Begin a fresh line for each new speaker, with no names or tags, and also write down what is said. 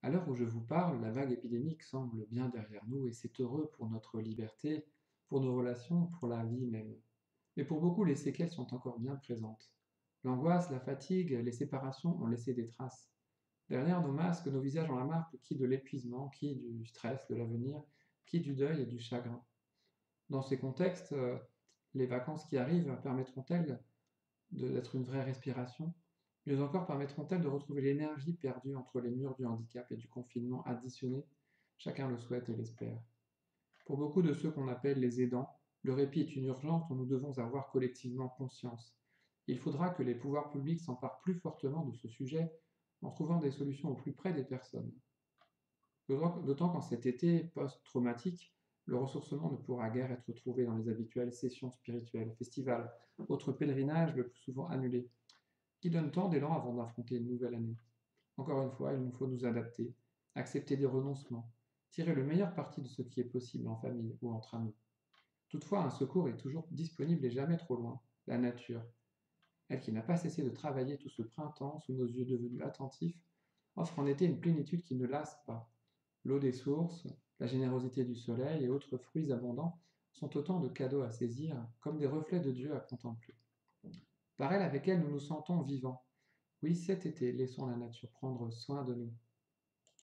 À l'heure où je vous parle, la vague épidémique semble bien derrière nous et c'est heureux pour notre liberté, pour nos relations, pour la vie même. Mais pour beaucoup, les séquelles sont encore bien présentes. L'angoisse, la fatigue, les séparations ont laissé des traces. Derrière nos masques, nos visages ont la marque qui de l'épuisement, qui du stress de l'avenir, qui du deuil et du chagrin. Dans ces contextes, les vacances qui arrivent permettront-elles d'être une vraie respiration? Mieux encore, permettront-elles de retrouver l'énergie perdue entre les murs du handicap et du confinement additionné? Chacun le souhaite et l'espère. Pour beaucoup de ceux qu'on appelle les aidants, le répit est une urgence dont nous devons avoir collectivement conscience. Il faudra que les pouvoirs publics s'emparent plus fortement de ce sujet en trouvant des solutions au plus près des personnes. D'autant qu'en cet été post-traumatique, le ressourcement ne pourra guère être trouvé dans les habituelles sessions spirituelles, festivals, autres pèlerinages le plus souvent annulés, qui donnent tant d'élan avant d'affronter une nouvelle année. Encore une fois, il nous faut nous adapter, accepter des renoncements, tirer le meilleur parti de ce qui est possible en famille ou entre amis. Toutefois, un secours est toujours disponible et jamais trop loin, la nature. Elle qui n'a pas cessé de travailler tout ce printemps sous nos yeux devenus attentifs, offre en été une plénitude qui ne lasse pas. L'eau des sources, la générosité du soleil et autres fruits abondants sont autant de cadeaux à saisir, comme des reflets de Dieu à contempler. Par elle, avec elle, nous nous sentons vivants. Oui, cet été, laissons la nature prendre soin de nous.